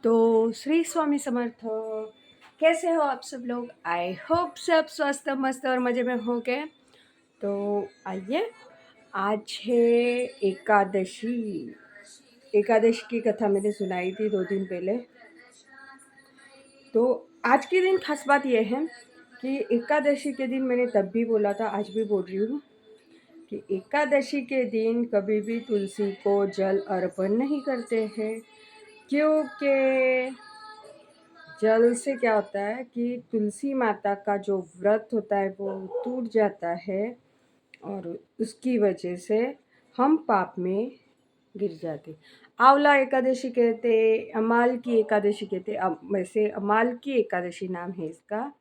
तो श्री स्वामी समर्थ। कैसे हो आप सब लोग? आई होप सब स्वस्थ मस्त और मज़े में हो गए। तो आइए, आज है एकादशी। एकादशी की कथा मैंने सुनाई थी 2 दिन पहले। तो आज के दिन खास बात यह है कि एकादशी के दिन मैंने तब भी बोला था, आज भी बोल रही हूँ कि एकादशी के दिन कभी भी तुलसी को जल अर्पण नहीं करते हैं, क्योंकि जल से क्या होता है कि तुलसी माता का जो व्रत होता है वो टूट जाता है और उसकी वजह से हम पाप में गिर जाते। आंवला एकादशी कहते, अमाल की एकादशी कहते। वैसे अमाल की एकादशी नाम है इसका,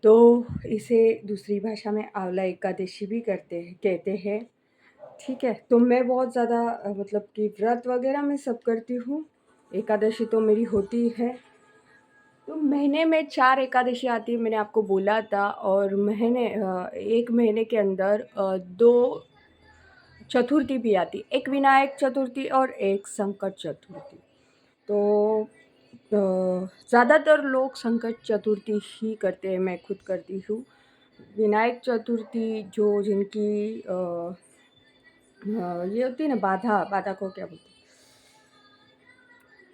तो इसे दूसरी भाषा में आंवला एकादशी भी कहते हैं। ठीक है, तो मैं बहुत ज़्यादा मतलब कि व्रत वगैरह मैं सब करती हूँ। एकादशी तो मेरी होती है। तो महीने में 4 एकादशी आती है, मैंने आपको बोला था। और एक महीने के अंदर 2 चतुर्थी भी आती, एक विनायक चतुर्थी और एक संकट चतुर्थी। तो ज़्यादातर लोग संकट चतुर्थी ही करते हैं, मैं खुद करती हूँ। विनायक चतुर्थी जो जिनकी ये होती है ना, बाधा को क्या बोलते हैं,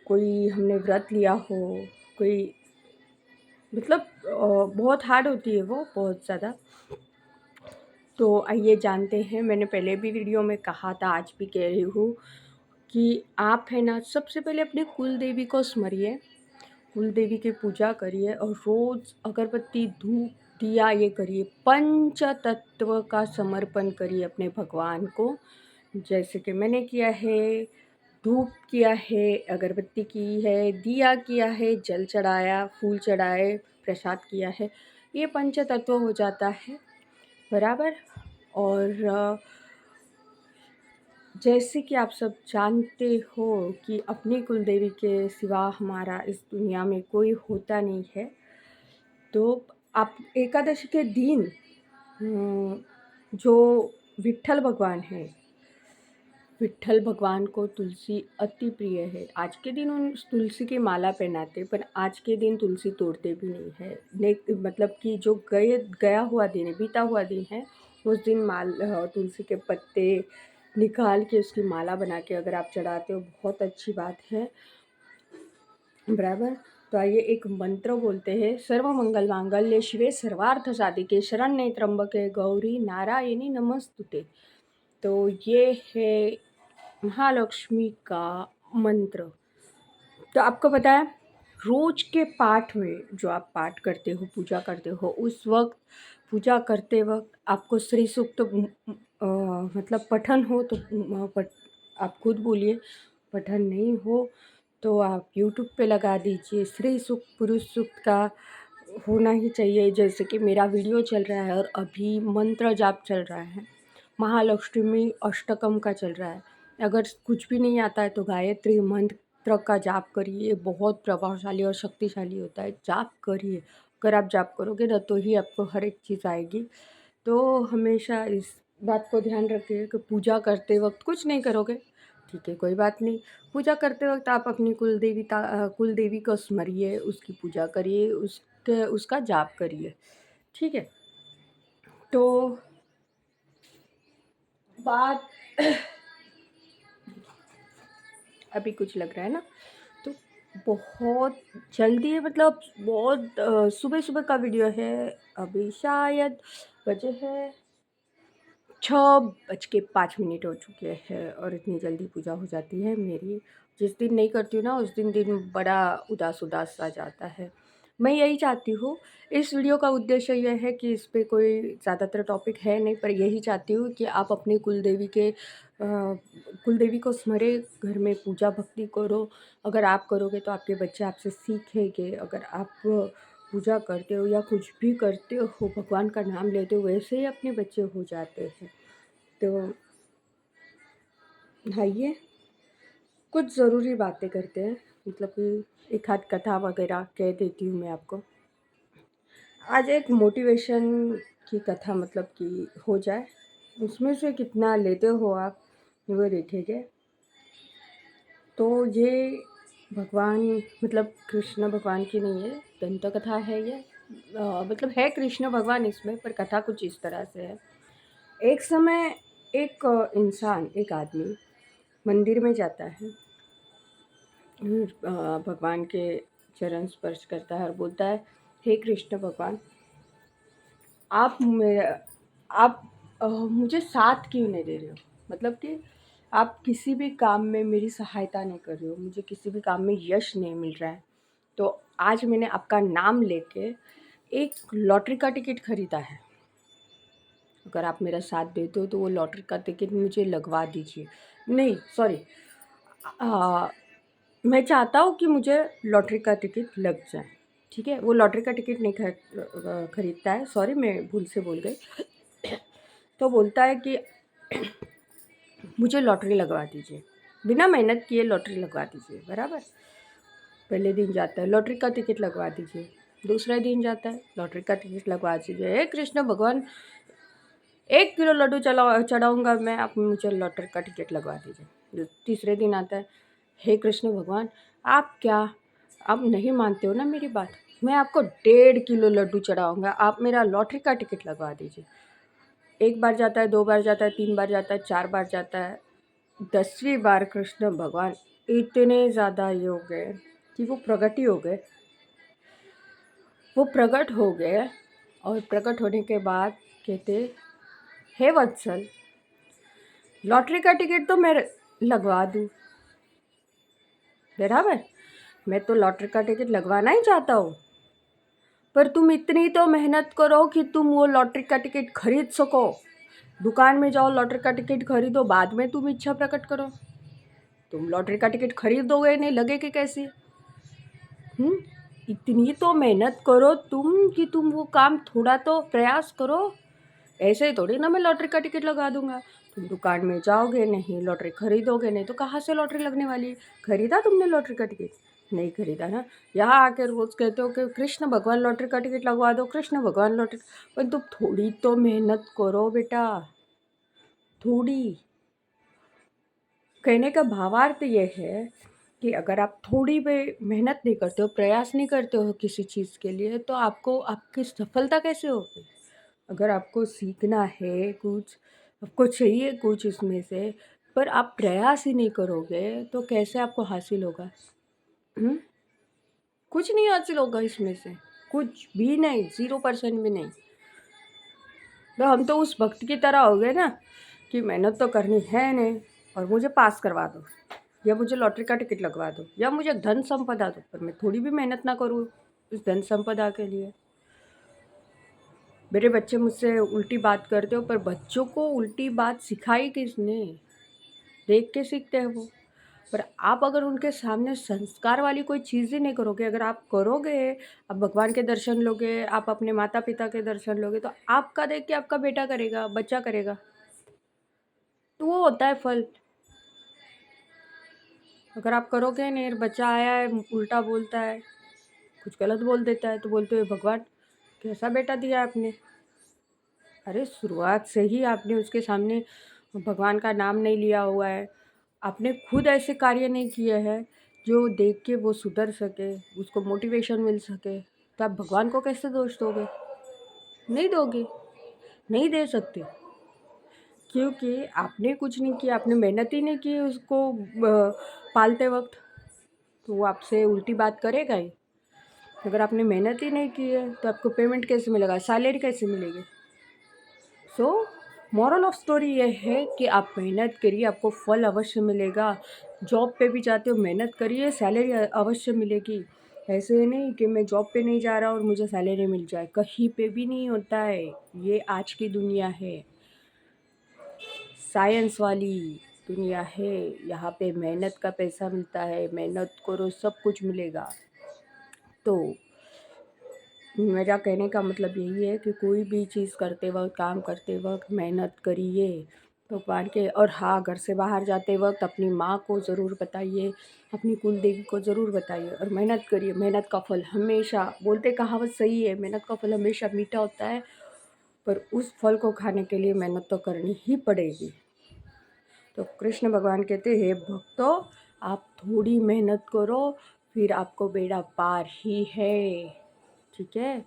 कोई हमने व्रत लिया हो, कोई मतलब बहुत हार्ड होती है वो, बहुत ज़्यादा। तो आइए जानते हैं। मैंने पहले भी वीडियो में कहा था, आज भी कह रही हूँ कि आप है ना, सबसे पहले अपने कुल देवी को स्मरिए, कुल देवी की पूजा करिए और रोज़ अगरबत्ती धूप दिया ये करिए, पंच तत्व का समर्पण करिए अपने भगवान को। जैसे कि मैंने किया है, धूप किया है, अगरबत्ती की है, दिया किया है, जल चढ़ाया, फूल चढ़ाए, प्रसाद किया है, ये पंच तत्व हो जाता है बराबर। और जैसे कि आप सब जानते हो कि अपनी कुलदेवी के सिवा हमारा इस दुनिया में कोई होता नहीं है। तो आप एकादशी के दिन जो विट्ठल भगवान है, विट्ठल भगवान को तुलसी अति प्रिय है। आज के दिन उन तुलसी की माला पहनाते, पर आज के दिन तुलसी तोड़ते भी नहीं है। मतलब कि जो गया हुआ दिन है, बीता हुआ दिन है, उस दिन तुलसी के पत्ते निकाल के उसकी माला बना के अगर आप चढ़ाते हो, बहुत अच्छी बात है बराबर। तो आइए एक मंत्र बोलते हैं। सर्व मंगल मांगल्ये शिवे सर्वार्थ साधिके शरण्ये त्र्यंबके गौरी नारायणी नमस्तुते। तो ये है महालक्ष्मी का मंत्र। तो आपको पता है, रोज के पाठ में जो आप पाठ करते हो, पूजा करते हो, उस वक्त पूजा करते वक्त आपको श्री सूक्त मतलब पठन हो तो आप खुद बोलिए, पठन नहीं हो तो आप यूट्यूब पे लगा दीजिए। श्री सूक्त पुरुष सूक्त का होना ही चाहिए। जैसे कि मेरा वीडियो चल रहा है और अभी मंत्र जाप चल रहा है, महालक्ष्मी अष्टकम का चल रहा है। अगर कुछ भी नहीं आता है तो गायत्री मंत्र का जाप करिए, बहुत प्रभावशाली और शक्तिशाली होता है, जाप करिए। अगर आप जाप करोगे ना तो ही आपको हर एक चीज़ आएगी। तो हमेशा इस बात को ध्यान रखिए कि पूजा करते वक्त कुछ नहीं करोगे, ठीक है, कोई बात नहीं। पूजा करते वक्त आप अपनी कुलदेवी को स्मरिए, उसकी पूजा करिए, उसका जाप करिए, ठीक है। तो बात अभी कुछ लग रहा है ना, तो बहुत जल्दी है, मतलब बहुत सुबह सुबह का वीडियो है। अभी शायद बजे है 6:05 हो चुके हैं और इतनी जल्दी पूजा हो जाती है मेरी। जिस दिन नहीं करती हूँ ना, उस दिन बड़ा उदास उदास सा जाता है। मैं यही चाहती हूँ, इस वीडियो का उद्देश्य यह है कि इस पे कोई ज़्यादातर टॉपिक है नहीं, पर यही चाहती हूँ कि आप अपनी कुलदेवी को स्मरे, घर में पूजा भक्ति करो। अगर आप करोगे तो आपके बच्चे आपसे सीखेंगे। अगर आप पूजा करते हो या कुछ भी करते हो, भगवान का नाम लेते हो, वैसे ही अपने बच्चे हो जाते हैं। तो आइए कुछ ज़रूरी बातें करते हैं, मतलब कि एक आध कथा वगैरह कह देती हूँ मैं आपको। आज एक मोटिवेशन की कथा मतलब कि हो जाए, उसमें से कितना लेते हो आप वो देखेंगे। तो ये भगवान मतलब कृष्ण भगवान की नहीं है, दंत कथा है ये। मतलब है कृष्ण भगवान इसमें, पर कथा कुछ इस तरह से है। एक समय एक इंसान, एक आदमी मंदिर में जाता है, भगवान के चरण स्पर्श करता है और बोलता है, हे कृष्ण भगवान, आप मेरा आप मुझे साथ क्यों नहीं दे रहे हो? मतलब कि आप किसी भी काम में मेरी सहायता नहीं कर रहे हो, मुझे किसी भी काम में यश नहीं मिल रहा है। तो आज मैंने आपका नाम लेके एक लॉटरी का टिकट खरीदा है। अगर आप मेरा साथ देते हो तो वो लॉटरी का टिकट मुझे लगवा दीजिए। नहीं, सॉरी, मैं चाहता हूँ कि मुझे लॉटरी का टिकट लग जाए। ठीक है, वो लॉटरी का टिकट नहीं खरीदता है, सॉरी मैं भूल से बोल गई। तो बोलता है कि मुझे लॉटरी लगवा दीजिए, बिना मेहनत किए लॉटरी लगवा दीजिए, बराबर। पहले दिन जाता है, लॉटरी का टिकट लगवा दीजिए। दूसरा दिन जाता है, लॉटरी का टिकट लगवा दीजिए। हे कृष्ण भगवान, 1 किलो लड्डू चढ़ाऊँगा मैं, आप मुझे लॉटरी का टिकट लगवा दीजिए। तीसरे दिन आता है, हे कृष्ण भगवान, आप नहीं मानते हो ना मेरी बात, मैं आपको 1.5 किलो लड्डू चढ़ाऊँगा, आप मेरा लॉटरी का टिकट लगवा दीजिए। 1 बार जाता है, 2 बार जाता है, 3 बार जाता है, 4 बार जाता है। 10वीं बार कृष्ण भगवान इतने ज़्यादा ये हो गए कि वो प्रकट हो गए। और प्रकट होने के बाद कहते, हे वत्सल, लॉटरी का टिकट तो मैं लगवा दूँ, बराबर, मैं तो लॉटरी का टिकट लगवाना ही चाहता हूँ, पर तुम इतनी तो मेहनत करो कि तुम वो लॉटरी का टिकट खरीद सको। दुकान में जाओ, लॉटरी का टिकट खरीदो, बाद में तुम इच्छा प्रकट करो। तुम लॉटरी का टिकट खरीदोगे नहीं, लगेगी कैसे? इतनी तो मेहनत करो तुम कि तुम वो काम थोड़ा तो प्रयास करो। ऐसे ही थोड़ी ना मैं लॉटरी का टिकट लगा दूंगा। तुम दुकान में जाओगे नहीं, लॉटरी खरीदोगे नहीं, तो कहाँ से लॉटरी लगने वाली है? खरीदा तुमने लॉटरी का टिकट? नहीं खरीदा ना। यहाँ आके रोज कहते हो कि कृष्ण भगवान लॉटरी का टिकट लगवा दो, कृष्ण भगवान लॉटरी। पर तुम थोड़ी तो मेहनत करो बेटा, थोड़ी। कहने का भावार्थ ये है कि अगर आप थोड़ी भी मेहनत नहीं करते हो, प्रयास नहीं करते हो किसी चीज़ के लिए, तो आपको आपकी सफलता कैसे होगी? अगर आपको सीखना है कुछ, आपको चाहिए कुछ इसमें से, पर आप प्रयास ही नहीं करोगे, तो कैसे आपको हासिल होगा? हुँ? कुछ नहीं हासिल होगा इसमें से, कुछ भी नहीं, 0% भी नहीं। तो हम तो उस भक्त की तरह हो गए ना कि मेहनत तो करनी है नहीं, और मुझे पास करवा दो, या मुझे लॉटरी का टिकट लगवा दो, या मुझे धन संपदा दो, पर मैं थोड़ी भी मेहनत ना करूँ उस धन संपदा के लिए। मेरे बच्चे मुझसे उल्टी बात करते हो, पर बच्चों को उल्टी बात सिखाई किसने? देख के सीखते हैं वो। पर आप अगर उनके सामने संस्कार वाली कोई चीज़ ही नहीं करोगे, अगर आप करोगे, आप भगवान के दर्शन लोगे, आप अपने माता पिता के दर्शन लोगे, तो आपका देख के आपका बेटा करेगा, बच्चा करेगा, तो वो होता है फल। अगर आप करोगे नहीं, बच्चा आया है उल्टा बोलता है, कुछ गलत बोल देता है, तो बोलते हो भगवान कैसा बेटा दिया आपने। अरे शुरुआत से ही आपने उसके सामने भगवान का नाम नहीं लिया हुआ है, आपने खुद ऐसे कार्य नहीं किए हैं जो देख के वो सुधर सके, उसको मोटिवेशन मिल सके, तो आप भगवान को कैसे दोष दोगे? नहीं दोगे, नहीं दे सकते, क्योंकि आपने कुछ नहीं किया, आपने मेहनत ही नहीं की उसको पालते वक्त, तो वो आपसे उल्टी बात करेगा ही। अगर आपने मेहनत ही नहीं की है तो आपको पेमेंट कैसे मिलेगा, सैलरी कैसे मिलेगी? सो मॉरल ऑफ स्टोरी ये है कि आप मेहनत करिए, आपको फल अवश्य मिलेगा। जॉब पे भी जाते हो, मेहनत करिए, सैलरी अवश्य मिलेगी। ऐसे नहीं कि मैं जॉब पे नहीं जा रहा और मुझे सैलरी मिल जाए, कहीं पे भी नहीं होता है। ये आज की दुनिया है, साइंस वाली दुनिया है। यहाँ पे मेहनत का पैसा मिलता है, मेहनत करो सब कुछ मिलेगा। तो मेरा कहने का मतलब यही है कि कोई भी चीज़ करते वक्त, काम करते वक्त मेहनत करिए भगवान के। और हाँ, घर से बाहर जाते वक्त अपनी माँ को ज़रूर बताइए, अपनी कुल देवी को ज़रूर बताइए, और मेहनत करिए। मेहनत का फल हमेशा, बोलते कहावत सही है, मेहनत का फल हमेशा मीठा होता है, पर उस फल को खाने के लिए मेहनत तो करनी ही पड़ेगी। तो कृष्ण भगवान कहते, हे भक्तों, आप थोड़ी मेहनत करो, फिर आपको बेड़ा पार ही है। ठीक है?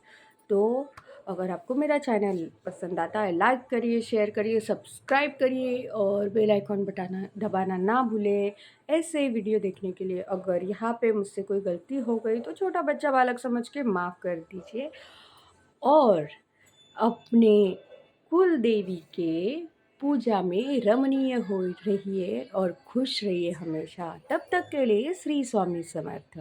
तो अगर आपको मेरा चैनल पसंद आता है, लाइक करिए, शेयर करिए, सब्सक्राइब करिए और बेल आइकॉन बटाना दबाना ना भूलें ऐसे वीडियो देखने के लिए। अगर यहाँ पे मुझसे कोई गलती हो गई तो छोटा बच्चा बालक समझ के माफ़ कर दीजिए और अपने कुल देवी के पूजा में रमणीय हो रहिए और खुश रहिए हमेशा। तब तक के लिए श्री स्वामी समर्थ।